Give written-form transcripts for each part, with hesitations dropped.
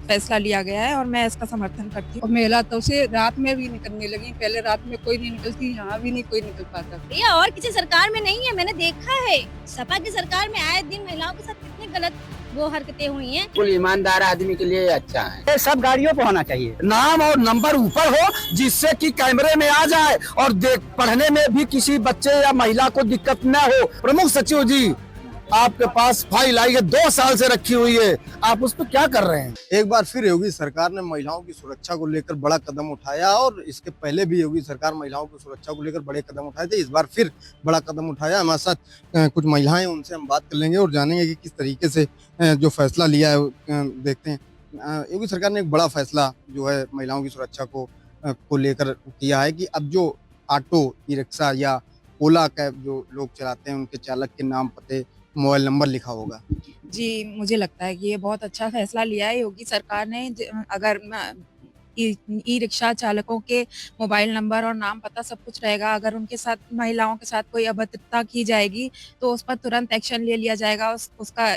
फैसला लिया गया है और मैं इसका समर्थन करती और हूँ। महिला तब से रात में भी निकलने लगी। पहले रात में कोई नहीं निकलती, यहाँ भी नहीं कोई निकल पाता था। भैया और किसी सरकार में नहीं है, मैंने देखा है। सपा की सरकार में आए दिन महिलाओं के साथ कितनी गलत वो हरकतें हुई हैं। बिल्कुल ईमानदार आदमी के लिए अच्छा है। ये सब गाड़ियों पे होना चाहिए। नाम और नंबर ऊपर हो जिससे कि कैमरे में आ जाए और देख पढ़ने में भी किसी बच्चे या महिला को दिक्कत न हो। प्रमुख सचिव जी, आपके पास फाइल आई है, 2 साल से रखी हुई है, आप उस पर क्या कर रहे हैं? एक बार फिर योगी सरकार ने महिलाओं की सुरक्षा को लेकर बड़ा कदम उठाया और इसके पहले भी योगी सरकार महिलाओं की सुरक्षा को लेकर बड़े कदम उठाए थे। इस बार फिर बड़ा कदम उठाया। हमारे साथ कुछ महिलाएं, उनसे हम बात कर लेंगे और जानेंगे कि किस तरीके से जो फैसला लिया है देखते हैं। योगी सरकार ने एक बड़ा फैसला जो है महिलाओं की सुरक्षा को लेकर किया है कि अब जो ऑटो, ई रिक्शा या ओला कैब जो लोग चलाते हैं उनके चालक के नाम, पते, मोबाइल नंबर लिखा होगा। जी, मुझे लगता है कि ये बहुत अच्छा फैसला लिया है योगी सरकार ने। अगर ई रिक्शा चालकों के मोबाइल नंबर और नाम पता सब कुछ रहेगा, अगर उनके साथ महिलाओं के साथ कोई अभद्रता की जाएगी तो उस पर तुरंत एक्शन ले लिया जाएगा। उसका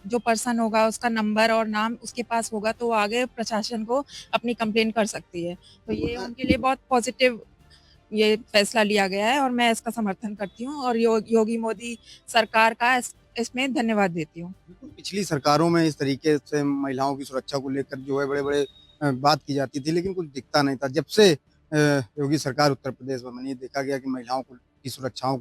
जो पर्सन होगा उसका नंबर और नाम उसके पास होगा तो वो आगे प्रशासन को अपनी कंप्लेन कर सकती है। तो ये उनके लिए बहुत पॉजिटिव ये फैसला लिया गया है और मैं इसका समर्थन करती हूँ और योगी मोदी सरकार का इसमें धन्यवाद देती हूँ। पिछली सरकारों में इस तरीके से महिलाओं की सुरक्षा को लेकर जो है बड़े-बड़े बात की जाती थी, लेकिन कुछ दिखता नहीं था। जब से योगी सरकार उत्तर प्रदेश में बनी, देखा गया कि महिलाओं की सुरक्षा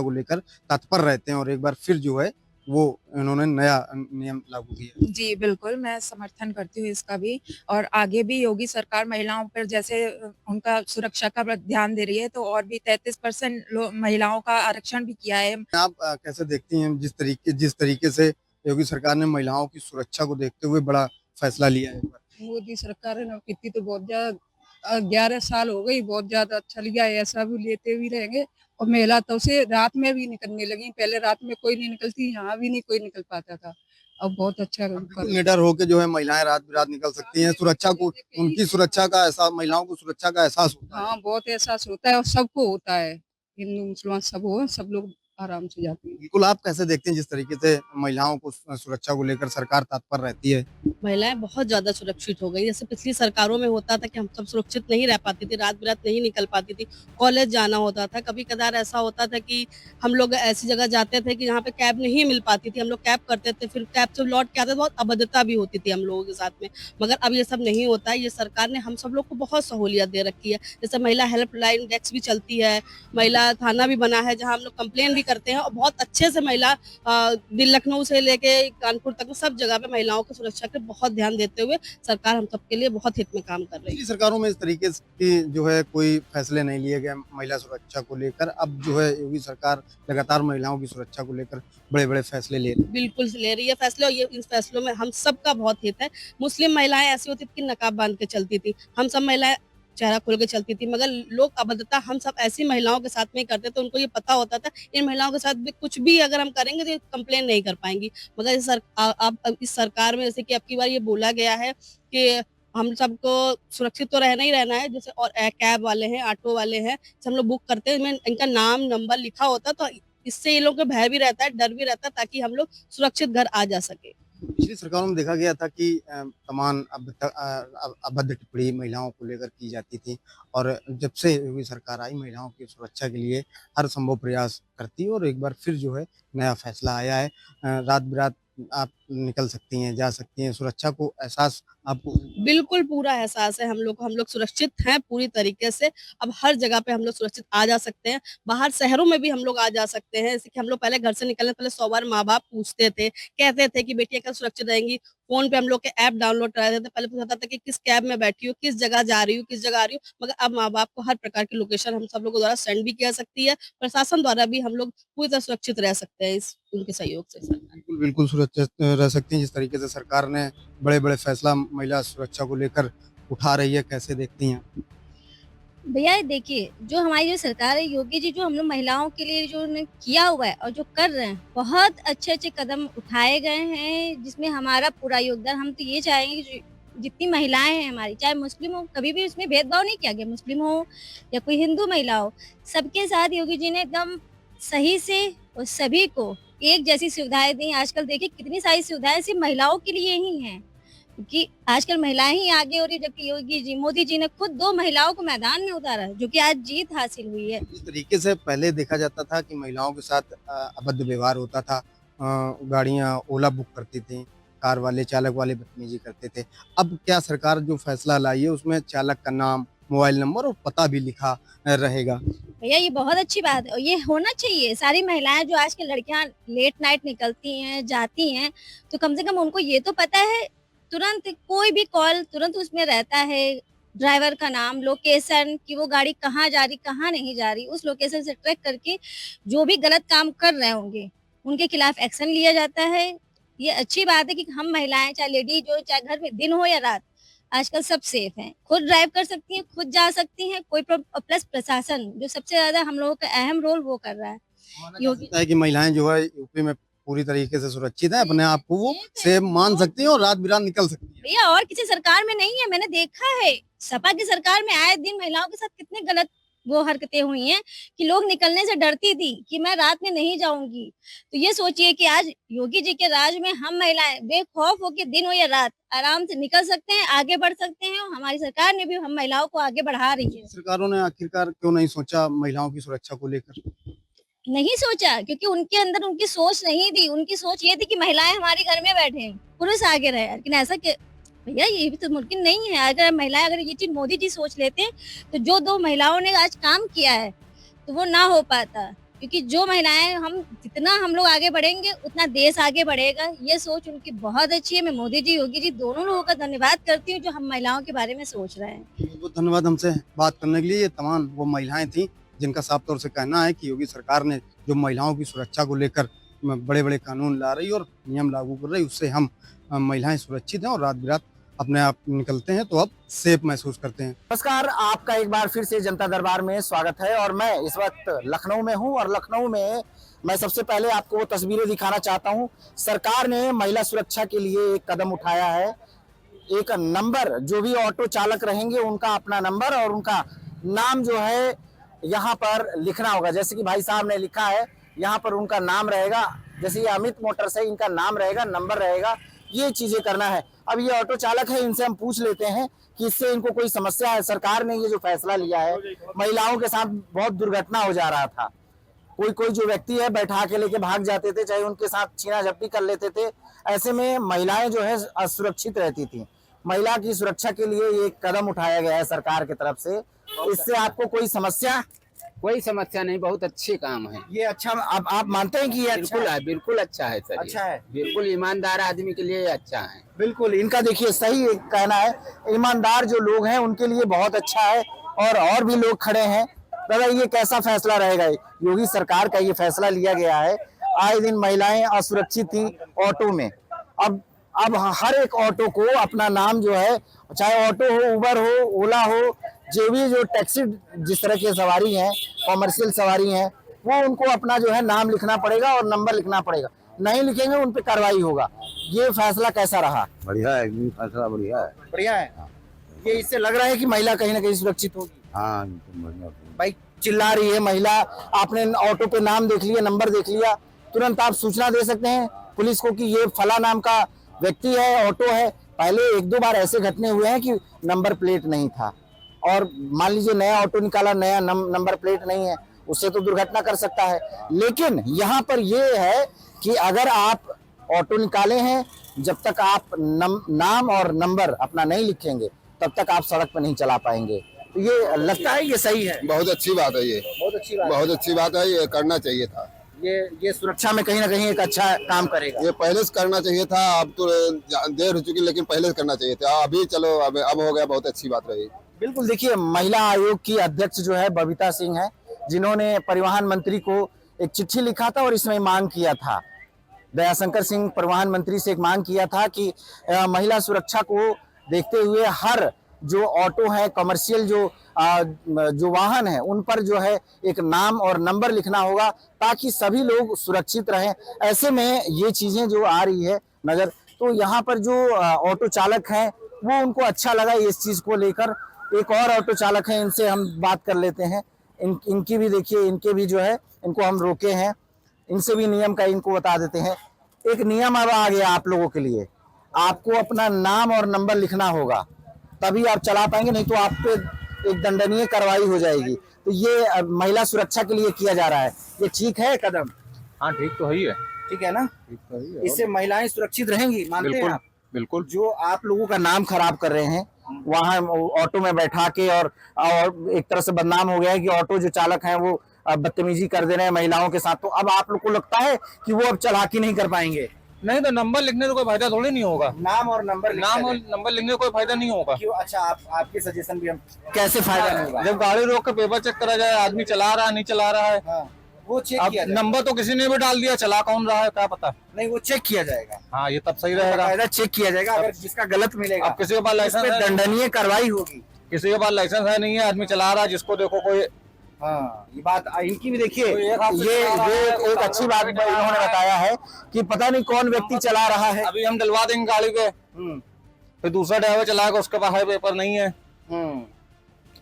को लेकर तत्पर रहते हैं और एक बार फिर जो है वो इन्होंने नया नियम लागू किया। जी, बिल्कुल, मैं समर्थन करती हूँ इसका भी और आगे भी योगी सरकार महिलाओं पर जैसे उनका सुरक्षा का ध्यान दे रही है तो और भी 33% महिलाओं का आरक्षण भी किया है। आप कैसे देखती हैं जिस तरीके से योगी सरकार ने महिलाओं की सुरक्षा को देखते हुए बड़ा फैसला लिया है? मोदी सरकार ने कितनी तो बहुत ज्यादा 11 साल हो गई, बहुत ज्यादा अच्छा लिया है, ऐसा भी लेते भी रहेंगे। और महिला तब से रात में भी निकलने लगी। पहले रात में कोई नहीं निकलती, यहाँ भी नहीं कोई निकल पाता था। अब बहुत अच्छा निडर होकर जो है महिलाएं रात बिरात निकल सकती हैं। सुरक्षा को, उनकी सुरक्षा का एहसास, महिलाओं को सुरक्षा का एहसास होता है। हाँ, बहुत एहसास होता है और सबको होता है। हिंदू मुसलमान सब हो, सब लोग आराम से जाते हैं। बिल्कुल, आप कैसे देखते हैं जिस तरीके से महिलाओं को सुरक्षा को लेकर सरकार तत्पर रहती है? महिलाएं बहुत ज़्यादा सुरक्षित हो गई। जैसे पिछली सरकारों में होता था कि हम सब सुरक्षित नहीं रह पाती थी, रात-बिरात नहीं निकल पाती थी, कॉलेज जाना होता था। कभी-कभार ऐसा होता था कि हम लोग ऐसी जगह जाते थे कि जहाँ पे कैब नहीं मिल पाती थी, हम लोग कैब करते थे, फिर कैब से लौट के आते थे, बहुत अभद्रता भी होती थी हम लोगों के साथ में। मगर अब ये सब नहीं होता है, ये सरकार ने हम सब लोग को बहुत सहूलियत दे रखी है। जैसे महिला हेल्पलाइन डेस्क भी चलती है, महिला थाना भी बना है, जहाँ हम लोग कंप्लेन भी करते हैं और बहुत अच्छे से महिला लखनऊ से लेके कानपुर तक सब जगह पे महिलाओं की सुरक्षा के बहुत ध्यान देते हुए सरकार हम सबके लिए बहुत हित में काम कर रही है। पिछली सरकारों में इस तरीके की जो है कोई फैसले नहीं लिए गए महिला सुरक्षा को लेकर। अब जो है योगी सरकार लगातार महिलाओं की सुरक्षा को लेकर बड़े-बड़े फैसले ले रही है। बिल्कुल ले रही है फैसले और ये इन फैसलों में हम सबका बहुत हित है। मुस्लिम महिलाएं ऐसी होती थी कि नकाब बांध के चलती थी, हम सब महिलाएं चेहरा खोल के चलती थी, मगर लोग अभद्रता हम सब ऐसी महिलाओं के साथ में ही करते थे। उनको ये पता होता था इन महिलाओं के साथ भी कुछ भी अगर हम करेंगे तो ये कंप्लेन नहीं कर पाएंगी। मगर अब इस सरकार में जैसे कि अब की बार ये बोला गया है कि हम सबको सुरक्षित तो रहना ही रहना है। जैसे और कैब वाले हैं, ऑटो वाले हैं, जैसे हम लोग बुक करते हैं, इनमें इनका नाम नंबर लिखा होता तो इससे ये लोग को भय भी रहता है, डर भी रहता है, ताकि हम लोग सुरक्षित घर आ जा सके। पिछली सरकारों में देखा गया था कि तमाम अभद्र टिप्पणी महिलाओं को लेकर की जाती थी और जब से योगी सरकार आई महिलाओं की सुरक्षा के लिए हर संभव प्रयास करती है और एक बार फिर जो है नया फैसला आया है। रात बिरात आप निकल सकती हैं, जा सकती हैं, सुरक्षा को एहसास आपको? बिल्कुल पूरा एहसास है हम लोग सुरक्षित हैं पूरी तरीके से। अब हर जगह पे हम लोग सुरक्षित आ जा सकते हैं, बाहर शहरों में भी हम लोग आ जा सकते हैं। जैसे कि हम लोग पहले घर से निकलने पहले 100 बार माँ-बाप पूछते थे, कहते थे कि बेटियाँ क्या सुरक्षित रहेंगी। फ़ोन पे हम लोग के ऐप डाउनलोड कराते थे, पहले पूछा था कि किस कैब में बैठी हो, किस जगह जा रही हो, किस जगह आ रही हो। मगर अब माँ-बाप को हर प्रकार की लोकेशन हम सब लोगों द्वारा सेंड भी किया सकती है, प्रशासन द्वारा भी हम लोग पूरी तरह सुरक्षित रह सकते हैं इस उनके सहयोग से। बिल्कुल, बिल्कुल सुरक्षित रह सकती हैं जिस तरीके से सरकार ने बड़े-बड़े फैसला महिला सुरक्षा को लेकर उठा रही है, कैसे देखती हैं? भैया देखिए, जो हमारी जो सरकार है, योगी जी जो हम लोग महिलाओं के लिए जो उन्होंने किया हुआ है और जो कर रहे हैं, बहुत अच्छे-अच्छे कदम उठाए गए हैं, जिसमें हमारा पूरा योगदान। हम तो ये चाहेंगे कि जितनी महिलाएँ हैं हमारी, चाहे मुस्लिम हो, कभी भी उसमें भेदभाव नहीं किया गया, मुस्लिम हो या कोई हिंदू महिला हो, सबके साथ योगी जी ने एकदम सही से और सभी को एक जैसी सुविधाएँ दी। आजकल देखिए कितनी सारी सुविधाएँ सिर्फ़ महिलाओं के लिए ही हैं। क्योंकि आजकल महिलाएं ही आगे हो रही, जबकि योगी जी, मोदी जी ने खुद 2 महिलाओं को मैदान में उतारा, जो कि आज जीत हासिल हुई है। जिस तरीके से पहले देखा जाता था कि महिलाओं के साथ अभद्र व्यवहार होता था, गाड़ियां ओला बुक करती थी, कार वाले चालक वाले बदतमीजी करते थे। अब क्या सरकार जो फैसला लाई है उसमें चालक का नाम, मोबाइल नंबर और पता भी लिखा रहेगा। भैया ये बहुत अच्छी बात है और ये होना चाहिए। सारी महिलाएं जो आज की लड़कियां लेट नाइट निकलती हैं, जाती हैं, तो कम से कम उनको ये तो पता है, तुरंत कोई भी कॉल तुरंत उसमें रहता है, ड्राइवर का नाम, लोकेशन, कि वो गाड़ी कहाँ जा रही, कहाँ नहीं जा रही, उस लोकेशन से ट्रैक करके जो भी गलत काम कर रहे होंगे, उनके खिलाफ एक्शन लिया जाता है। ये अच्छी बात है कि हम महिलाएं, चाहे लेडीज हो, चाहे घर में दिन हो या रात, आजकल सब सेफ हैं। खुद ड्राइव कर सकती हैं, खुद जा सकती हैं, कोई प्लस प्रशासन जो सबसे ज़्यादा हम लोगों का अहम रोल वो कर रहा है। माना जा योगी सकता है कि महिलाएं जो है यूपी में पूरी तरीके से सुरक्षित है, अपने आप को वो सेफ मान सकती हैं और रात बिरात निकल सकती है। भैया और किसी सरकार में नहीं है, मैंने देखा है। सपा की सरकार में आए दिन महिलाओं के साथ कितने गलत वो हरकतें हुई हैं कि लोग निकलने से डरती थी कि मैं रात में नहीं जाऊंगी। तो ये सोचिए कि आज योगी जी के राज में हम महिलाएं बेखौफ होकर दिन हो या रात आराम से निकल सकते हैं, आगे बढ़ सकते हैं, और हमारी सरकार ने भी हम महिलाओं को आगे बढ़ा रही है। सरकारों ने आखिरकार क्यों नहीं सोचा महिलाओं की सुरक्षा को लेकर? नहीं सोचा, क्योंकि उनके अंदर उनकी सोच नहीं थी। उनकी सोच ये थी कि महिलाएं हमारे घर में बैठे, पुरुष आगे रहे। लेकिन ऐसा भैया ये भी तो मुमकिन नहीं है। अगर महिलाएं, अगर ये चीज मोदी जी सोच लेते तो जो 2 महिलाओं ने आज काम किया है तो वो ना हो पाता। क्योंकि जो महिलाएं, हम जितना हम लोग आगे बढ़ेंगे उतना देश आगे बढ़ेगा। ये सोच उनकी बहुत अच्छी है। मैं मोदी जी, योगी जी दोनों लोगों का धन्यवाद करती हूँ जो हम महिलाओं के बारे में सोच रहे हैं। बहुत बहुत धन्यवाद हमसे बात करने के लिए। ये तमाम वो महिलाएं थी जिनका साफ तौर से कहना है कि योगी सरकार ने जो महिलाओं की सुरक्षा को लेकर बड़े बड़े कानून ला रही और नियम लागू कर रही, उससे हम महिलाएं सुरक्षित हैं और रात बिरात अपने आप निकलते हैं तो अब सेफ महसूस करते हैं। नमस्कार, आपका एक बार फिर से जनता दरबार में स्वागत है और मैं इस वक्त लखनऊ में हूं और लखनऊ में मैं सबसे पहले आपको वो तस्वीरें दिखाना चाहता हूं। सरकार ने महिला सुरक्षा के लिए एक कदम उठाया है। एक नंबर, जो भी ऑटो चालक रहेंगे उनका अपना नंबर और उनका नाम जो है यहाँ पर लिखना होगा। जैसे कि भाई साहब ने लिखा है, यहाँ पर उनका नाम रहेगा। जैसे ये अमित मोटर्स है, इनका नाम रहेगा, नंबर रहेगा, ये चीजें करना है। अब ये ऑटो चालक है, इनसे हम पूछ लेते हैं कि इससे इनको कोई समस्या है। सरकार ने ये जो फैसला लिया है, महिलाओं के साथ बहुत दुर्घटना हो जा रहा था। कोई जो व्यक्ति है बैठा के लेके भाग जाते थे, चाहे उनके साथ छीना झपटी कर लेते थे। ऐसे में महिलाएं जो है असुरक्षित रहती थी। महिला की सुरक्षा के लिए ये कदम उठाया गया है सरकार की तरफ से। इससे आपको कोई समस्या? कोई समस्या नहीं, बहुत अच्छे काम है। ये अच्छा, आप मानते हैं कि ये अच्छा बिल्कुल है, बिल्कुल अच्छा है सर। अच्छा है, बिल्कुल ईमानदार आदमी के लिए अच्छा है। बिल्कुल। इनका देखिए सही कहना है, ईमानदार जो लोग हैं उनके लिए बहुत अच्छा है। और भी लोग खड़े हैं। दादा, ये कैसा फैसला रहेगा? योगी सरकार का ये फैसला लिया गया है। आए दिन महिलाएं असुरक्षित थी ऑटो में। अब हर एक ऑटो को अपना नाम जो है, चाहे ऑटो हो, उबर हो, ओला हो, जो टैक्सी जिस तरह की सवारी है, कॉमर्शियल सवारी है, वो उनको अपना जो है नाम लिखना पड़ेगा और नंबर लिखना पड़ेगा। नहीं लिखेंगे उन पे कार्रवाई होगा। ये फैसला कैसा रहा? बढ़िया है, ये फैसला बढ़िया है। बढ़िया है। ये इससे लग रहा है कि महिला कहीं ना कहीं सुरक्षित होगी। हाँ, बढ़िया। भाई चिल्ला रही है महिला, आपने ऑटो पे नाम देख लिया, नंबर देख लिया, तुरंत आप सूचना दे सकते हैं पुलिस को कि ये फला नाम का व्यक्ति है, ऑटो है। पहले 1-2 बार ऐसे घटने हुए हैं कि नंबर प्लेट नहीं था, और मान लीजिए नया ऑटो निकाला, नया नंबर प्लेट नहीं है, उससे तो दुर्घटना कर सकता है। लेकिन यहाँ पर ये है कि अगर आप ऑटो निकाले हैं, जब तक आप नाम और नंबर अपना नहीं लिखेंगे तब तक आप सड़क पर नहीं चला पाएंगे। तो ये लगता है ये सही है। बहुत अच्छी बात है, ये बहुत अच्छी बात, बहुत अच्छी बात है। ये करना चाहिए था। ये सुरक्षा में कहीं ना कहीं एक अच्छा काम करेगा। ये पहले से करना चाहिए था। अब तो देर हो चुकी, लेकिन पहले से करना चाहिए था। अभी चलो, अब हो गया, बहुत अच्छी बात रही। बिल्कुल। देखिए, महिला आयोग की अध्यक्ष जो है बबीता सिंह है, जिन्होंने परिवहन मंत्री को एक चिट्ठी लिखा था और इसमें मांग किया था, दयाशंकर सिंह परिवहन मंत्री से एक मांग किया था कि महिला सुरक्षा को देखते हुए हर जो ऑटो है, कमर्शियल जो वाहन है, उन पर जो है एक नाम और नंबर लिखना होगा ताकि सभी लोग सुरक्षित रहें। ऐसे में ये चीजें जो आ रही है नजर, तो यहाँ पर जो ऑटो चालक हैं वो उनको अच्छा लगा इस चीज को लेकर। एक और ऑटो चालक हैं, इनसे हम बात कर लेते हैं। इनकी भी देखिए, इनके भी जो है, इनको हम रोके हैं, इनसे भी नियम का इनको बता देते हैं। एक नियम अब आ गया आप लोगों के लिए, आपको अपना नाम और नंबर लिखना होगा, तभी आप चला पाएंगे, नहीं तो आप पे एक दंडनीय कार्रवाई हो जाएगी। तो ये महिला सुरक्षा के लिए किया जा रहा है, ये ठीक है कदम? हाँ ठीक तो है ही है। ठीक है ना? ठीक तो है ही है। इससे महिलाएं सुरक्षित रहेंगी, मानते हैं बिल्कुल आप? बिल्कुल। जो आप लोगों का नाम खराब कर रहे हैं वहां ऑटो में बैठा के, और एक तरह से बदनाम हो गया है कि ऑटो जो चालक हैं वो बदतमीजी कर दे रहे हैं महिलाओं के साथ, तो अब आप लोग को लगता है कि वो अब चालाकी नहीं कर पाएंगे? नहीं तो नंबर लिखने से कोई फायदा थोड़ी नहीं होगा। नाम और नंबर लिखने से कोई फायदा नहीं होगा। क्यों? अच्छा, आपके सजेशन भी हम कैसे फायदा नहीं होगा? जब गाड़ी रोक के पेपर चेक करा जाए, आदमी चला रहा है नहीं चला रहा है, हाँ, वो चेक अब किया जाएगा। नंबर तो किसी ने भी डाल दिया, चला कौन रहा है क्या पता। नहीं, वो चेक किया जाएगा। हाँ ये तब सही रहेगा। चेक किया जाएगा, अगर जिसका गलत मिलेगा अब किसी के पास लाइसेंस है, दंडनीय कार्रवाई होगी। किसी के पास लाइसेंस है नहीं है, आदमी चला रहा है, जिसको देखो कोई। हाँ, ये बात इनकी भी देखिए, तो एक हाथ से ये चला रहा है, एक अच्छी बात इन्होंने बताया है कि पता नहीं कौन व्यक्ति चला रहा है। अभी हम डलवा देंगे गाड़ी पे, फिर दूसरा ड्राइवर चलाएगा, उसके पास है पेपर नहीं है।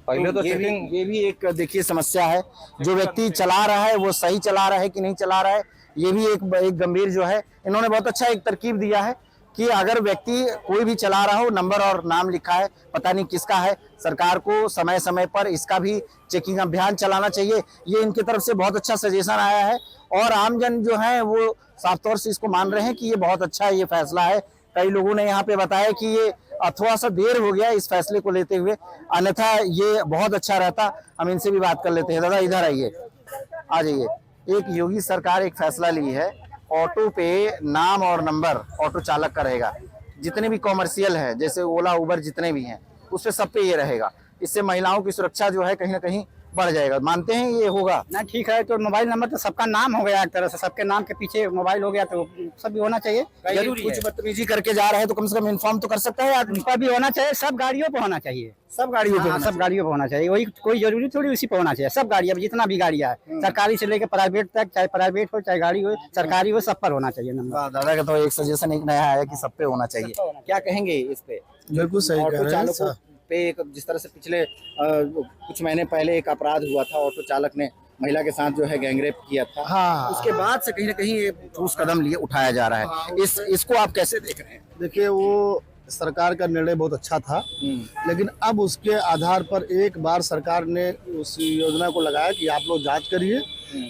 पहले तो चेकिंग। ये भी एक देखिए समस्या है, जो व्यक्ति चला रहा है वो सही चला रहा है कि नहीं चला रहा है, ये भी एक गंभीर जो है। इन्होंने बहुत अच्छा एक तरकीब दिया है कि अगर व्यक्ति कोई भी चला रहा हो, नंबर और नाम लिखा है, पता नहीं किसका है, सरकार को समय समय पर इसका भी चेकिंग अभियान चलाना चाहिए। ये इनकी तरफ से बहुत अच्छा सजेशन आया है, और आमजन जो है वो साफ तौर से इसको मान रहे हैं कि ये बहुत अच्छा ये फैसला है। कई लोगों ने यहाँ पे बताया कि ये थोड़ा सा देर हो गया इस फैसले को लेते हुए, अन्यथा ये बहुत अच्छा रहता। हम इनसे भी बात कर लेते हैं। दादा इधर आइए, आ जाइए। एक योगी सरकार एक फैसला ली है, ऑटो पे नाम और नंबर ऑटो चालक का रहेगा। जितने भी कॉमर्शियल है, जैसे ओला उबर जितने भी हैं, उस पे सब पे ये रहेगा। इससे महिलाओं की सुरक्षा जो है कहीं ना कहीं बढ़ जाएगा। मानते हैं ये होगा ना? ठीक है, तो मोबाइल नंबर तो सबका नाम हो गया, एक तरह से सबके नाम के पीछे मोबाइल हो गया, तो सब भी होना चाहिए। जरूरी कुछ बदतमीजी करके जा रहे हैं तो कम से कम इन्फॉर्म तो कर सकता है आदमी। उनका भी होना चाहिए, सब गाड़ियों पे होना चाहिए, सब गाड़ियों पे हाँ, सब गाड़ियों पे होना चाहिए। वही कोई जरूरी थोड़ी उसी पे होना चाहिए। सब गाड़ी, अब जितना भी गाड़ियाँ है, सरकारी से लेकर प्राइवेट तक, चाहे प्राइवेट हो चाहे गाड़ी हो, सरकारी हो, सब पर होना चाहिए नंबर। दादा का तो एक सजेशन एक नया है कि सब पे होना चाहिए। क्या कहेंगे इस पे? बिल्कुल सही कह ऑटो रहे हैं। चालकों पे एक जिस तरह से पिछले कुछ महीने पहले एक अपराध हुआ था, ऑटो चालक ने महिला के साथ जो है गैंगरेप किया था। हाँ, उसके बाद से कहीं ना कहीं ये ठोस कदम लिए उठाया जा रहा है। इसको आप कैसे देख रहे हैं? देखिए वो सरकार का निर्णय बहुत अच्छा था, लेकिन अब उसके आधार पर एक बार सरकार ने उस योजना को लगाया कि आप लोग जांच करिए,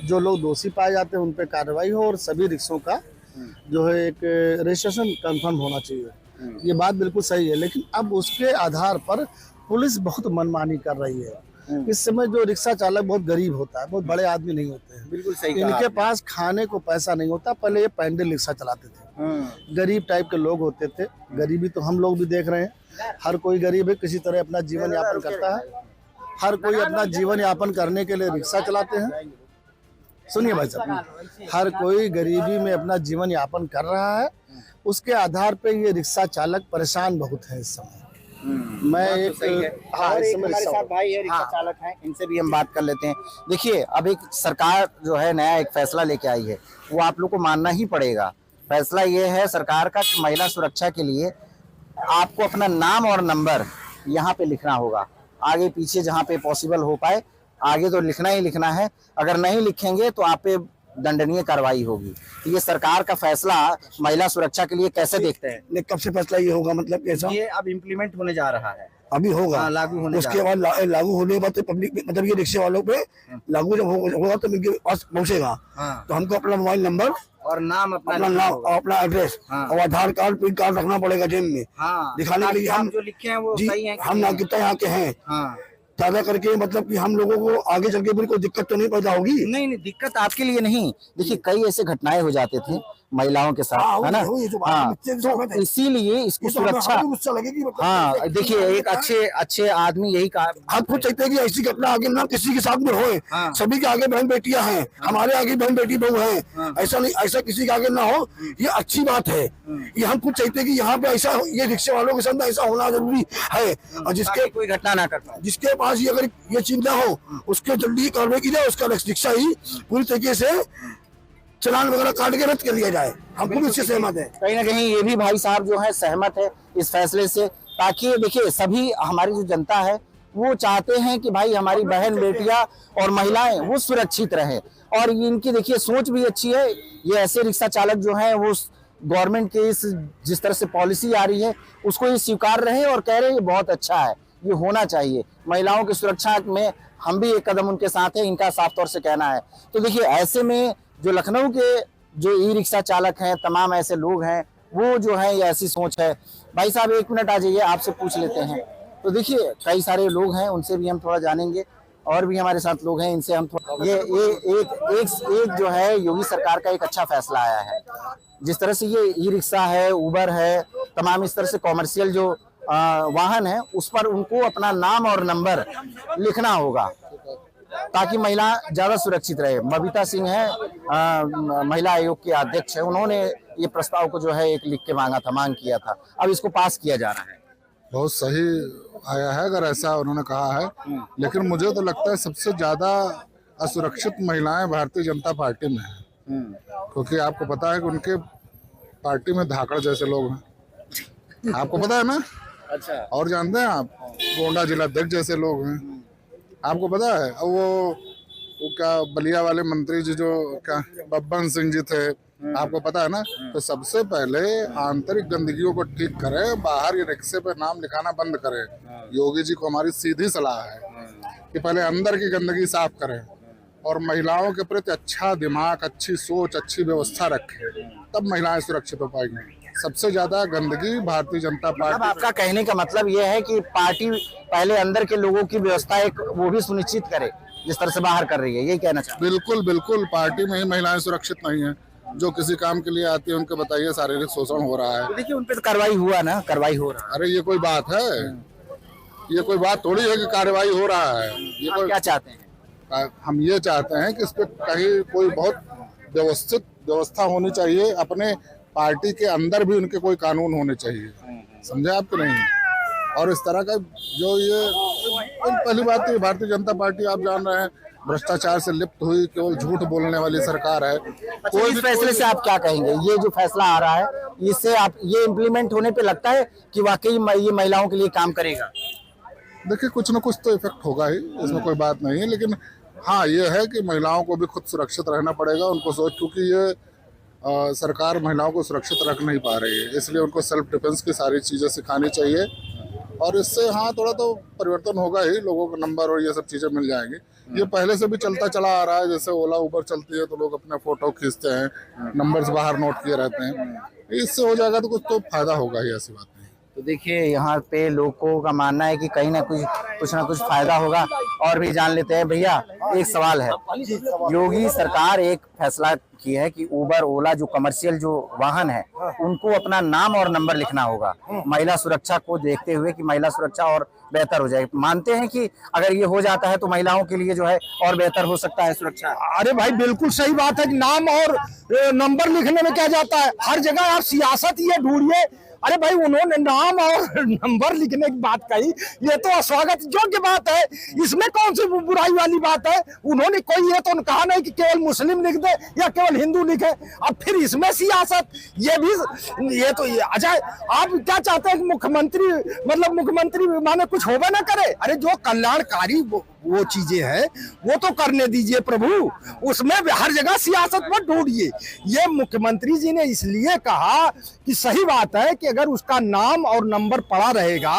जो लोग दोषी पाए जाते हैं उन पे कार्रवाई हो, और सभी रिक्शों का जो है एक रजिस्ट्रेशन कंफर्म होना चाहिए। ये बात बिल्कुल सही है, लेकिन अब उसके आधार पर पुलिस बहुत मनमानी कर रही है। इस समय जो रिक्शा चालक बहुत गरीब होता है, बहुत बड़े आदमी नहीं होते हैं, बिल्कुल सही। इनके पास खाने को पैसा नहीं होता। पहले ये पैंडल रिक्शा चलाते थे, गरीब टाइप के लोग होते थे। गरीबी तो हम लोग भी देख रहे हैं, हर कोई गरीब है, किसी तरह अपना जीवन यापन करता है। हर कोई अपना जीवन यापन करने के लिए रिक्शा चलाते हैं। सुनिए भाई साहब, हर कोई गरीबी में अपना जीवन यापन कर रहा है, उसके आधार पे ये रिक्शा चालक परेशान बहुत है इस समय। मैं एक और एक हमारे साथ भाई है, रिक्शा चालक हैं, इनसे भी हम बात कर लेते हैं। देखिए, अब एक सरकार जो है नया एक फैसला लेके आई है, वो आप लोग को मानना ही पड़ेगा। फैसला ये है सरकार का कि महिला सुरक्षा के लिए आपको अपना नाम और नंबर यहाँ पे लिखना होगा। आगे पीछे जहाँ पे पॉसिबल हो पाए, आगे तो लिखना ही लिखना है। अगर नहीं लिखेंगे तो आप पे दंडनीय कार्रवाई होगी। तो ये सरकार का फैसला महिला सुरक्षा के लिए कैसे देखते हैं? कब से फैसला ये होगा, मतलब कैसा? ये अब इम्प्लीमेंट होने जा रहा है, अभी होगा। हाँ, लागू होने उसके बाद लागू होने के बाद तो पब्लिक, मतलब ये रिक्शे वालों पे लागू जब होगा तो इनके पास पहुंचेगा। तो हमको अपना मोबाइल नंबर और नाम, अपना नाम और अपना एड्रेस और आधार कार्ड, पैन कार्ड रखना पड़ेगा जेब में, दिखाने के लिए हम जो लिखे हैं वो सही है। हम ना कितना यहाँ के हैं, ज्यादा करके, मतलब कि हम लोगों को आगे चल के कोई दिक्कत तो नहीं पैदा होगी। नहीं, दिक्कत आपके लिए नहीं। देखिए, कई ऐसे घटनाएं हो जाते थे महिलाओं के साथ, है ना? हाँ, तो इसीलिए इसको सुरक्षा। हाँ, देखिए, एक अच्छे आदमी यही कहा, हम खुद चाहते हैं कि ऐसी घटना आगे ना किसी के साथ में होए। सभी के आगे बहन बेटियां हैं, हमारे आगे बहन बेटी बहू हैं, ऐसा नहीं, ऐसा किसी के आगे ना हो, ये अच्छी बात है। ये हम खुद चाहते हैं कि यहाँ पे ऐसा, ये रिक्शे वालों के साथ ऐसा होना जरूरी है, और जिसके कोई घटना ना कर पाए, जिसके पास ये अगर ये चीज ना हो, उसके जल्दी कार्रवाई की जाए, उसका रिक्शा ही पूरी तरीके से चलान वगैरह काट के रद्द कर लिया जाए। हम पूरी इससे सहमत है। कहीं ना कहीं ये भी भाई साहब जो है सहमत है इस फैसले से, ताकि देखिए सभी हमारी जो जनता है वो चाहते हैं कि भाई हमारी बहन बेटियां और महिलाएं वो सुरक्षित रहे। और इनकी देखिए सोच भी अच्छी है। ये ऐसे रिक्शा चालक जो है वो गवर्नमेंट के इस जिस तरह से पॉलिसी आ रही है उसको ये स्वीकार रहे हैं और कह रहे हैं ये बहुत अच्छा है, ये होना चाहिए। महिलाओं की सुरक्षा में हम भी एक कदम उनके साथ हैं, इनका साफ तौर से कहना है। तो देखिए ऐसे में जो लखनऊ के जो ई रिक्शा चालक हैं, तमाम ऐसे लोग हैं, वो जो है ये ऐसी सोच है। भाई साहब 1 मिनट आ जाइए, आपसे पूछ लेते हैं। तो देखिए कई सारे लोग हैं, उनसे भी हम थोड़ा जानेंगे, और भी हमारे साथ लोग हैं, इनसे हम थोड़ा ये एक जो है योगी सरकार का एक अच्छा फैसला आया है। जिस तरह से ये ई रिक्शा है, उबर है, तमाम इस तरह से कॉमर्शियल जो वाहन है उस पर उनको अपना नाम और नंबर लिखना होगा ताकि महिला ज्यादा सुरक्षित रहे। बबीता सिंह है महिला आयोग के अध्यक्ष है, उन्होंने ये प्रस्ताव को जो है एक लिख के मांग किया था, अब इसको पास किया जा रहा है। बहुत सही आया है अगर ऐसा उन्होंने कहा है, लेकिन मुझे तो लगता है सबसे ज्यादा असुरक्षित महिलाएं भारतीय जनता पार्टी में है, क्योंकि आपको पता है कि उनके पार्टी में धाकड़ जैसे लोग हैं, आपको पता है ना। अच्छा। और जानते हैं आप, गोंडा जिलाध्यक्ष जैसे लोग हैं, आपको पता है। वो क्या बलिया वाले मंत्री जी जो क्या बब्बन सिंह जी थे, आपको पता है ना। तो सबसे पहले आंतरिक गंदगियों को ठीक करें, बाहर ये रिक्शे पे नाम लिखाना बंद करें। योगी जी को हमारी सीधी सलाह है कि पहले अंदर की गंदगी साफ करें और महिलाओं के प्रति अच्छा दिमाग, अच्छी सोच, अच्छी व्यवस्था रखें, तब महिलाएं सुरक्षित हो पाएंगी। सबसे ज्यादा गंदगी भारतीय जनता पार्टी। आपका कहने का मतलब यह है कि पार्टी पहले अंदर के लोगों की व्यवस्था एक वो भी सुनिश्चित करे जिस तरह से बाहर कर रही है, यही कहना चाहते हैं। बिल्कुल बिल्कुल, पार्टी में ही महिलाएं सुरक्षित नहीं है। जो किसी काम के लिए आती है उनके बताइए शारीरिक शोषण हो रहा है। तो देखिए उन पे तो कार्रवाई हुआ ना, कार्रवाई हो रहा है। अरे ये कोई बात है? ये कोई बात थोड़ी है कि कार्रवाई हो रहा है। ये आप क्या चाहते हैं? हम ये चाहते हैं कि इस पे कहीं कोई बहुत व्यवस्थित व्यवस्था होनी चाहिए, अपने पार्टी के अंदर भी उनके कोई कानून होने चाहिए, समझे आप कि नहीं। और इस तरह का जो ये पहली बात तो भारतीय जनता पार्टी आप जान रहे हैं भ्रष्टाचार से लिप्त हुई, केवल झूठ बोलने वाली सरकार है। कोई भी फैसले से आप क्या कहेंगे? ये जो फैसला आ रहा है इससे आप ये इम्प्लीमेंट होने पे लगता है कि वाकई ये महिलाओं के लिए काम करेगा? देखिए कुछ ना कुछ तो इफेक्ट होगा ही, इसमें कोई बात नहीं है, लेकिन हाँ ये है कि महिलाओं को भी खुद सुरक्षित रहना पड़ेगा। उनको सोच, क्योंकि ये सरकार महिलाओं को सुरक्षित रख नहीं पा रही है, इसलिए उनको सेल्फ डिफेंस की सारी चीज़ें सिखानी चाहिए। और इससे हाँ थोड़ा तो परिवर्तन होगा ही, लोगों को नंबर और ये सब चीज़ें मिल जाएंगी। ये पहले से भी चलता चला आ रहा है, जैसे ओला उबर चलती है तो लोग अपने फोटो खींचते हैं, नंबर्स बाहर नोट किए रहते हैं। इससे हो जाएगा तो कुछ तो फायदा होगा ही, ऐसी बात नहीं। तो देखिए यहाँ पे लोगों का मानना है कि कहीं ना कुछ ना कुछ फायदा होगा। और भी जान लेते हैं। भैया एक सवाल है, योगी सरकार एक फैसला की है कि उबर ओला जो कमर्शियल जो वाहन है उनको अपना नाम और नंबर लिखना होगा, महिला सुरक्षा को देखते हुए कि महिला सुरक्षा और बेहतर हो जाए। मानते हैं कि अगर ये हो जाता है तो महिलाओं के लिए जो है और बेहतर हो सकता है सुरक्षा? अरे भाई बिल्कुल सही बात है कि नाम और नंबर लिखने में क्या जाता है, हर जगह आप सियासत ये ढूंढिए। अरे भाई उन्होंने नाम और नंबर लिखने की बात कही, ये तो स्वागत योग्य बात है, इसमें कौन सी बुराई वाली बात है। उन्होंने कोई ये तो कहा नहीं कि केवल मुस्लिम लिख दे या केवल हिंदू लिखे, अब फिर इसमें सियासत, ये भी ये तो अच्छा। आप क्या चाहते हैं कि मुख्यमंत्री माने कुछ होगा ना करे? अरे जो कल्याणकारी वो चीजें हैं वो तो करने दीजिए प्रभु, उसमें हर जगह सियासत मत ढूंढिए। ये मुख्यमंत्री जी ने इसलिए कहा कि सही बात है कि अगर उसका नाम और नंबर पड़ा रहेगा,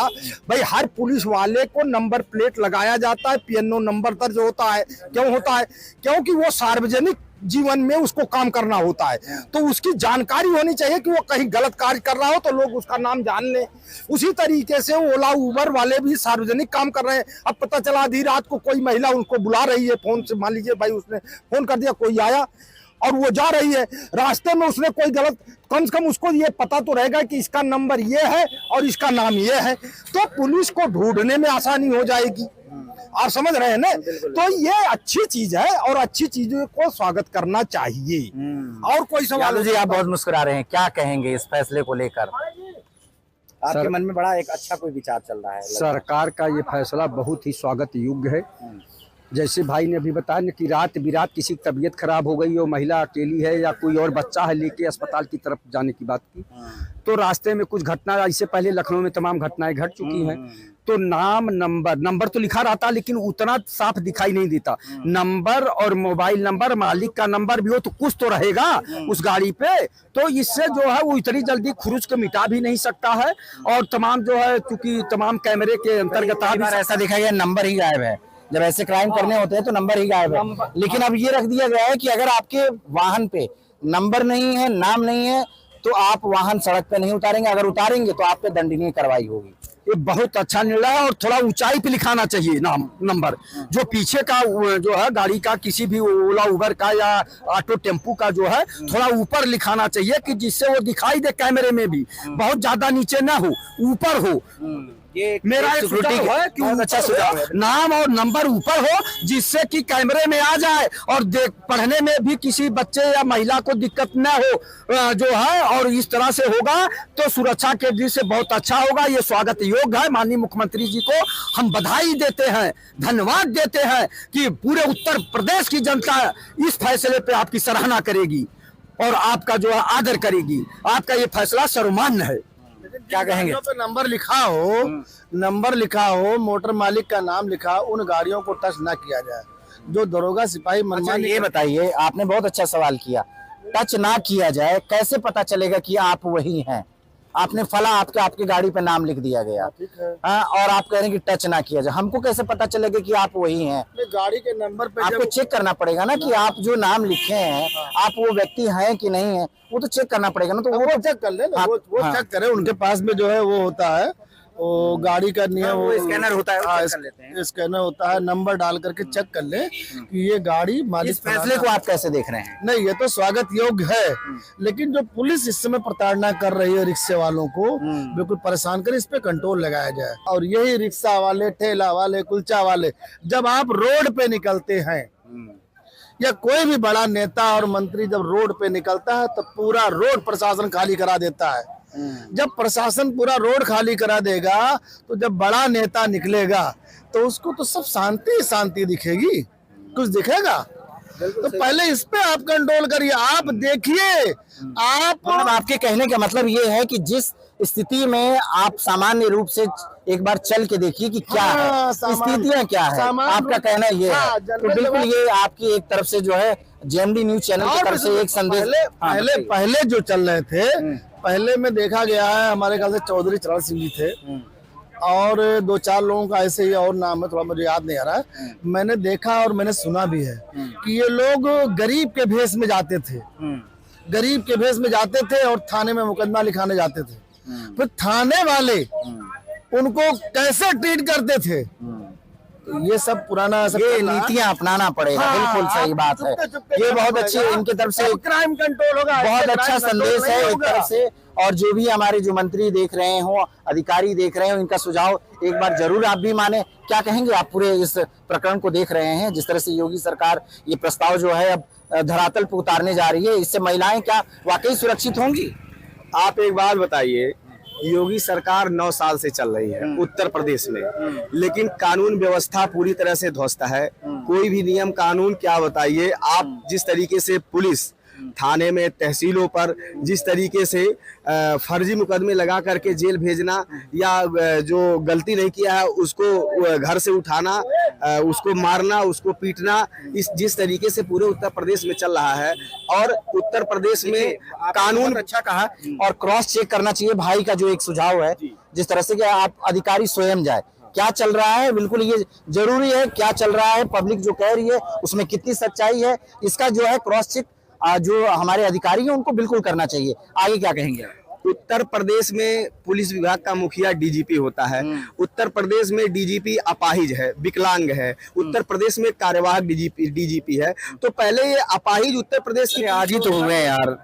भाई हर पुलिस वाले को नंबर प्लेट लगाया जाता है, पीएनओ नंबर दर्ज होता है। क्यों होता है? क्योंकि वो सार्वजनिक जीवन में उसको काम करना होता है, तो उसकी जानकारी होनी चाहिए कि वो कहीं गलत कार्य कर रहा हो तो लोग उसका नाम जान लें। उसी तरीके से ओला उबर वाले भी सार्वजनिक काम कर रहे हैं। अब पता चला आधी रात को कोई महिला उनको बुला रही है फोन से, मान लीजिए भाई उसने फोन कर दिया, कोई आया और वो जा रही है, रास्ते में उसने कोई गलत, कम से कम उसको ये पता तो रहेगा कि इसका नंबर ये है और इसका नाम ये है, तो पुलिस को ढूंढने में आसानी हो जाएगी। आप समझ रहे हैं ना? तो ये अच्छी चीज है और अच्छी चीजों को स्वागत करना चाहिए। और कोई सवाल? जी आप बहुत मुस्कुरा रहे हैं, क्या कहेंगे इस फैसले को लेकर? आपके मन में बड़ा एक अच्छा कोई विचार चल रहा है? सरकार का ये फैसला बहुत ही स्वागत योग्य है जैसे भाई ने अभी बताया ना कि रात बिरात किसी की तबीयत खराब हो गई हो, महिला अकेली है या कोई और बच्चा है लेके अस्पताल की तरफ जाने की बात की, तो रास्ते में कुछ घटना, इससे पहले लखनऊ में तमाम घटनाएं घट चुकी हैं, तो नाम नंबर तो लिखा रहता लेकिन उतना साफ दिखाई नहीं देता। नंबर और मोबाइल नंबर, मालिक का नंबर भी हो तो कुछ तो रहेगा उस गाड़ी पे, तो इससे जो है वो इतनी जल्दी खुरुज को मिटा भी नहीं सकता है। और तमाम जो है क्योंकि तमाम कैमरे के अंतर्गत ऐसा देखा गया नंबर ही गायब है, जब ऐसे क्राइम करने होते हैं तो नंबर ही गायब है। लेकिन अब ये रख दिया गया है कि अगर आपके वाहन पे नंबर नहीं है, नाम नहीं है, तो आप वाहन सड़क पे नहीं उतारेंगे, अगर उतारेंगे तो आप पे दंडनीय कार्रवाई होगी। ये बहुत अच्छा निर्णय है और थोड़ा ऊंचाई पे लिखाना चाहिए नाम नंबर, जो पीछे का जो है गाड़ी का, किसी भी ओला उबर का या ऑटो टेम्पू का जो है थोड़ा ऊपर लिखाना चाहिए कि जिससे वो दिखाई दे कैमरे में भी, बहुत ज्यादा नीचे ना हो, ऊपर हो। ये मेरा एक सुझाव है कि अच्छा सुझाव है, नाम और नंबर ऊपर हो जिससे कि कैमरे में आ जाए और पढ़ने में भी किसी बच्चे या महिला को दिक्कत न हो जो है, और इस तरह से होगा तो सुरक्षा के दृष्टि से बहुत अच्छा होगा। ये स्वागत योग्य है। माननीय मुख्यमंत्री जी को हम बधाई देते हैं, धन्यवाद देते हैं कि पूरे उत्तर प्रदेश की जनता इस फैसले पे आपकी सराहना करेगी और आपका जो है आदर करेगी। आपका ये फैसला सर्वमान्य है। क्या कहेंगे? नंबर लिखा हो, मोटर मालिक का नाम लिखा हो, उन गाड़ियों को टच ना किया जाए। जो दरोगा सिपाही मनमानी। ये बताइए, आपने बहुत अच्छा सवाल किया, टच ना किया जाए, कैसे पता चलेगा कि आप वही हैं? आपने फला आपके गाड़ी पे नाम लिख दिया गया, हाँ, और आप कह रहे हैं कि टच ना किया जाए, हमको कैसे पता चलेगा कि आप वही हैं? गाड़ी के नंबर पे आपको चेक करना पड़ेगा ना कि आप जो नाम लिखे हैं आप वो व्यक्ति हैं कि नहीं है, वो तो चेक करना पड़ेगा ना। तो वो चेक कर ले ना, वो चेक करे। उनके पास में जो है वो होता है, वो गाड़ी का नियम, वो स्कैनर होता है, हाँ, स्कैनर होता है, नंबर डाल करके चेक कर ले कि ये गाड़ी मालिक। इस फैसले को आप कैसे देख रहे हैं? नहीं, ये तो स्वागत योग्य है, लेकिन जो पुलिस इस समय प्रताड़ना कर रही है रिक्शे वालों को, बिल्कुल परेशान कर, इस पे कंट्रोल लगाया जाए। और यही रिक्शा वाले, ठेला वाले, कुलचा वाले, जब आप रोड पे निकलते हैं या कोई भी बड़ा नेता और मंत्री जब रोड पे निकलता है तो पूरा रोड प्रशासन खाली करा देता है। जब प्रशासन पूरा रोड खाली करा देगा तो जब बड़ा नेता निकलेगा तो उसको तो सब शांति शांति दिखेगी, कुछ दिखेगा? तो पहले इस पे आप कंट्रोल करिए। आप देखिए, आप मतलब आपके कहने का मतलब ये है कि जिस स्थिति में आप सामान्य रूप से एक बार चल के देखिए कि क्या है, स्थितियां क्या है, आपका कहना ये है। तो बिल्कुल ये आपकी एक तरफ से जो है जेएमडी न्यूज चैनल की तरफ से एक संदेश। पहले जो चल रहे थे, पहले में देखा गया है, हमारे ख्याल से चौधरी चरण सिंह जी थे और 2-4 लोगों का ऐसे ही और नाम है, थोड़ा मुझे याद नहीं आ रहा है। मैंने देखा और मैंने सुना भी है कि ये लोग गरीब के भेष में जाते थे, गरीब के भेष में जाते थे और थाने में मुकदमा लिखाने जाते थे। फिर थाने वाले उनको कैसे ट्रीट करते थे, ये सब पुराना ये नीतियां अपनाना पड़ेगा। हाँ, बिल्कुल सही बात है। ये बहुत अच्छी इनके तरफ से क्राइम कंट्रोल होगा, बहुत अच्छा संदेश है एक तरफ से। और जो भी हमारे जो मंत्री देख रहे हो, अधिकारी देख रहे हो, इनका सुझाव एक बार जरूर आप भी माने। क्या कहेंगे आप पूरे इस प्रकरण को देख रहे हैं, जिस तरह से योगी सरकार ये प्रस्ताव जो है अब धरातल पर उतारने जा रही है, इससे महिलाएं क्या वाकई सुरक्षित होंगी? आप एक बात बताइए, योगी सरकार 9 साल से चल रही है उत्तर प्रदेश में, लेकिन कानून व्यवस्था पूरी तरह से ध्वस्त है। कोई भी नियम कानून क्या बताइए आप, जिस तरीके से पुलिस थाने में, तहसीलों पर जिस तरीके से फर्जी मुकदमे लगा करके जेल भेजना या जो गलती नहीं किया है उसको घर से उठाना, उसको मारना, उसको पीटना, इस जिस तरीके से पूरे उत्तर प्रदेश में चल रहा है। और उत्तर प्रदेश में कानून अच्छा कहा, और क्रॉस चेक करना चाहिए भाई का जो एक सुझाव है, जिस तरह से कि आप अधिकारी स्वयं जाए क्या चल रहा है, बिल्कुल ये जरूरी है। क्या चल रहा है, पब्लिक जो कह रही है उसमें कितनी सच्चाई है, इसका जो है क्रॉस चेक जो हमारे अधिकारी हैं उनको बिल्कुल करना चाहिए। आगे क्या कहेंगे? उत्तर प्रदेश में पुलिस विभाग का मुखिया डीजीपी होता है। उत्तर प्रदेश में डीजीपी अपाहिज है, विकलांग है। उत्तर प्रदेश में कार्यवाहक डीजीपी है। तो पहले ये अपाहिज उत्तर प्रदेश के आज ही तो हुए यार,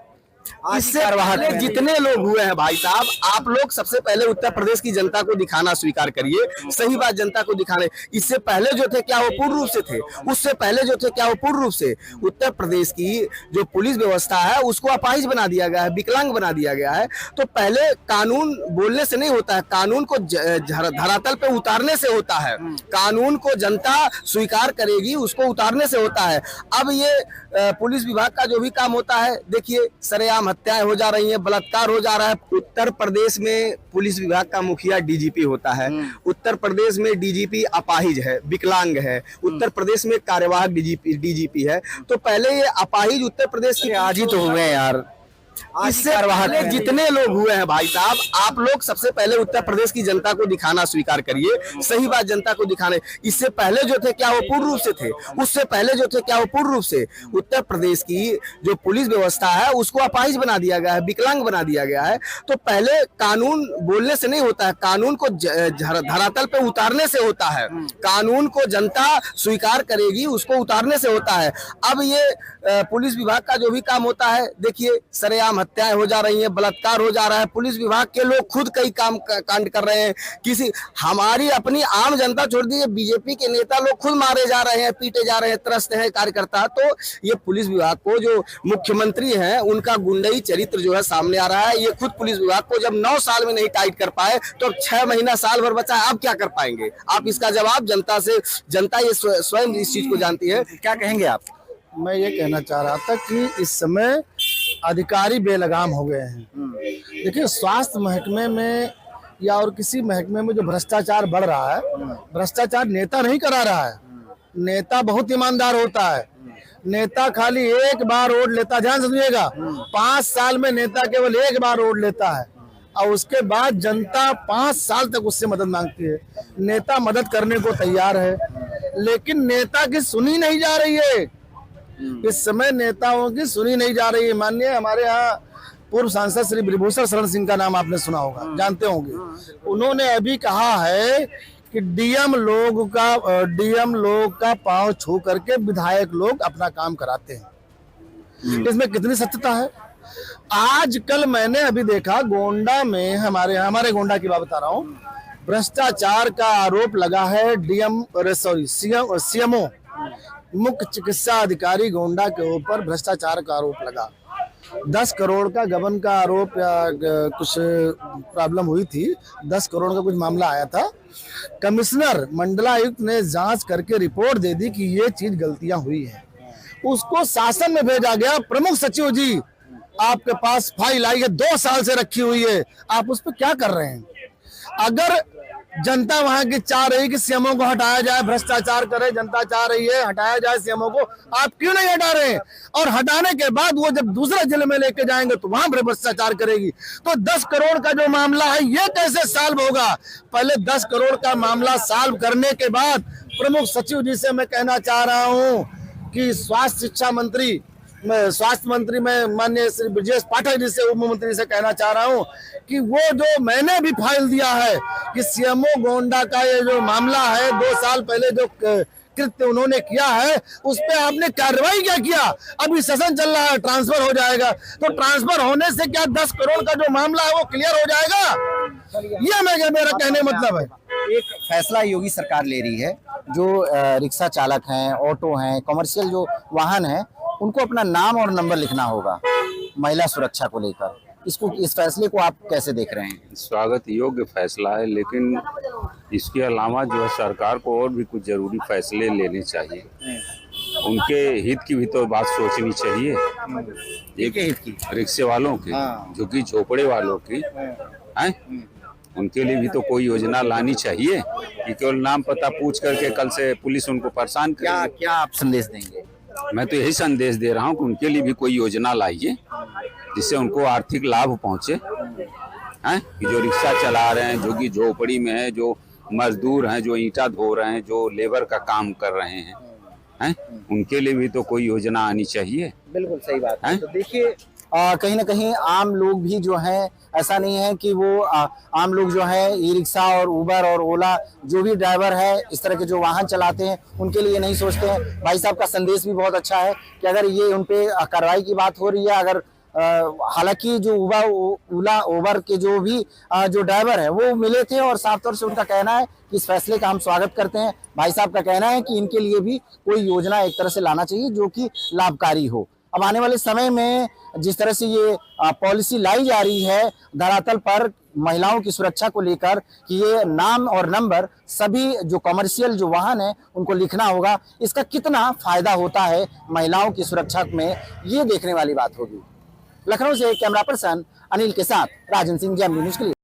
इससे पहले जितने लोग हुए हैं भाई साहब, आप लोग सबसे पहले उत्तर प्रदेश की जनता को दिखाना स्वीकार करिए। सही बात, जनता को दिखाने, इससे पहले जो थे क्या वो पूर्ण रूप से थे, उससे पहले जो थे क्या वो पूर्ण रूप से उत्तर प्रदेश की जो पुलिस व्यवस्था है उसको अपाहिज बना दिया गया है, विकलांग बना दिया गया है। तो पहले कानून बोलने से नहीं होता है, कानून को धरातल पे उतारने से होता है। कानून को जनता स्वीकार करेगी, उसको उतारने से होता है। अब ये पुलिस विभाग का जो भी काम होता है, देखिए सरेआम हत्याएं हो जा रही हैं, बलात्कार हो जा रहा है। उत्तर प्रदेश में पुलिस विभाग का मुखिया डीजीपी होता है, उत्तर प्रदेश में डीजीपी अपाहिज है, विकलांग है, उत्तर प्रदेश में कार्यवाहक डीजीपी है। तो पहले ये अपाहिज उत्तर प्रदेश की आज ही तो हुए हैं यार, इससे पहले जितने लोग हुए हैं भाई साहब, आप लोग सबसे पहले उत्तर प्रदेश की जनता को दिखाना स्वीकार करिए। सही बात, जनता को दिखाने, इससे पहले जो थे क्या वो पूर्ण रूप से थे, उससे पहले जो थे क्या वो पूर्ण रूप से उत्तर प्रदेश की जो पुलिस व्यवस्था है उसको अपाहिज बना दिया गया है, विकलांग बना दिया गया है। तो पहले कानून बोलने से नहीं होता है, कानून को धरातल पे उतारने से होता है। कानून को जनता स्वीकार करेगी, उसको उतारने से होता है। अब ये पुलिस विभाग का जो भी काम होता है, देखिए सरेआम हत्याएं हो जा रही हैं, बलात्कार हो जा रहा है। पुलिस विभाग के लोग खुद कई कांड कर रहे हैं। किसी हमारी अपनी आम जनता छोड़ दीजिए, बीजेपी के नेता लोग खुद मारे जा रहे हैं, पीटे जा रहे हैं, त्रस्त हैं कार्यकर्ता। तो ये पुलिस विभाग को जो मुख्यमंत्री हैं उनका गुंडई चरित्र जो है सामने आ रहा है। ये खुद पुलिस विभाग को जब 9 साल में नहीं टाइट कर पाए तो अब 6 महीना साल भर बचा है, अब क्या कर पाएंगे? आप इसका जवाब जनता ये स्वयं इस चीज को जानती है। क्या कहेंगे आप? मैं ये कहना चाह रहा था कि इस समय अधिकारी बेलगाम हो गए हैं। देखिए, स्वास्थ्य महकमे में या और किसी महकमे में जो भ्रष्टाचार बढ़ रहा है, भ्रष्टाचार नेता नहीं करा रहा है। नेता बहुत ईमानदार होता है। नेता खाली एक बार वोट लेता, ध्यान सुनिएगा, 5 साल में नेता केवल एक बार वोट लेता है और उसके बाद जनता 5 साल तक उससे मदद मांगती है। नेता मदद करने को तैयार है, लेकिन नेता की सुनी नहीं जा रही है। इस समय नेताओं की सुनी नहीं जा रही है। माननीय हमारे यहाँ पूर्व सांसद श्री ब्रिभूषण शरण सिंह का नाम आपने सुना होगा, जानते होंगे। उन्होंने अभी कहा है कि डीएम लोग का पांव छू करके विधायक लोग अपना काम कराते हैं। इसमें कितनी सत्यता है? आजकल मैंने अभी देखा गोंडा में, हमारे गोंडा की बात बता रहा हूँ, भ्रष्टाचार का आरोप लगा है। सीएमओ मुख्य चिकित्सा अधिकारी गोंडा के ऊपर भ्रष्टाचार का आरोप लगा। 10 करोड़ का गबन का आरोप या कुछ प्रॉब्लम हुई थी, 10 करोड़ का कुछ मामला आया था। कमिश्नर मंडलायुक्त ने जांच करके रिपोर्ट दे दी कि ये चीज गलतियां हुई है। उसको शासन में भेजा गया। प्रमुख सचिव जी, आपके पास फाइल आई है, 2 साल से रखी हुई है, आप उस पर क्या कर रहे हैं? अगर जनता वहां की चाह रही कि सीएमओ को हटाया जाए, भ्रष्टाचार करे, जनता चाह रही है हटाया जाए सीएमओ को, आप क्यों नहीं हटा रहे हैं? और हटाने के बाद वो जब दूसरे जिले में लेके जाएंगे तो वहां भ्रष्टाचार करेगी। तो 10 करोड़ का जो मामला है ये कैसे सॉल्व होगा? पहले 10 करोड़ का मामला सॉल्व करने के बाद प्रमुख सचिव जी से मैं कहना चाह रहा हूँ कि स्वास्थ्य मंत्री में माननीय श्री ब्रजेश पाठक जी से, उप मुख्यमंत्री से कहना चाह रहा हूँ कि वो जो मैंने भी फाइल दिया है कि सीएमओ गोंडा का ये जो मामला है, 2 साल पहले जो कृत्य उन्होंने किया है, उस पे आपने कार्रवाई क्या किया? अभी सेशन चल रहा है, ट्रांसफर हो जाएगा, तो ट्रांसफर होने से क्या 10 करोड़ का जो मामला है वो क्लियर हो जाएगा? ये मेरा कहने मतलब है। एक फैसला योगी सरकार ले रही है, जो रिक्शा चालक हैं, ऑटो हैं, कमर्शियल जो वाहन हैं, उनको अपना नाम और नंबर लिखना होगा महिला सुरक्षा को लेकर। इस फैसले को आप कैसे देख रहे हैं? स्वागत योग्य फैसला है, लेकिन इसके अलावा जो है सरकार को और भी कुछ जरूरी फैसले लेने चाहिए। उनके हित की भी तो बात सोचनी चाहिए। एक रिक्शे वालों की, जो कि झोपड़े वालों की हैं, उनके लिए भी तो कोई योजना लानी चाहिए कि केवल नाम पता पूछ करके कल से पुलिस उनको परेशान करे। क्या आप संदेश देंगे? मैं तो यही संदेश दे रहा हूँ कि उनके लिए भी कोई योजना लाइए जिससे उनको आर्थिक लाभ पहुँचे। हैं कि जो रिक्शा चला रहे हैं, जो कि झोपड़ी में है, जो मजदूर हैं, जो ईंटा धो रहे हैं, जो लेबर का काम कर रहे हैं, उनके लिए भी तो कोई योजना आनी चाहिए। बिल्कुल सही बात है। तो देखिए, कहीं ना कहीं आम लोग भी जो है, ऐसा नहीं है कि वो आम लोग जो है ई रिक्शा और उबर और ओला जो भी ड्राइवर है, इस तरह के जो वाहन चलाते हैं, उनके लिए नहीं सोचते हैं। भाई साहब का संदेश भी बहुत अच्छा है कि अगर ये उन पे कार्रवाई की बात हो रही है, अगर हालांकि जो ओला उबर के जो भी जो ड्राइवर है वो मिले थे और साफ तौर से उनका कहना है कि इस फैसले का हम स्वागत करते हैं। भाई साहब का कहना है कि इनके लिए भी कोई योजना एक तरह से लाना चाहिए जो कि लाभकारी हो। अब आने वाले समय में जिस तरह से ये पॉलिसी लाई जा रही है धरातल पर महिलाओं की सुरक्षा को लेकर कि ये नाम और नंबर सभी जो कमर्शियल जो वाहन है उनको लिखना होगा, इसका कितना फायदा होता है महिलाओं की सुरक्षा में, ये देखने वाली बात होगी। लखनऊ से कैमरा पर्सन अनिल के साथ राजन सिंह, जेएमबी न्यूज़ के लिए।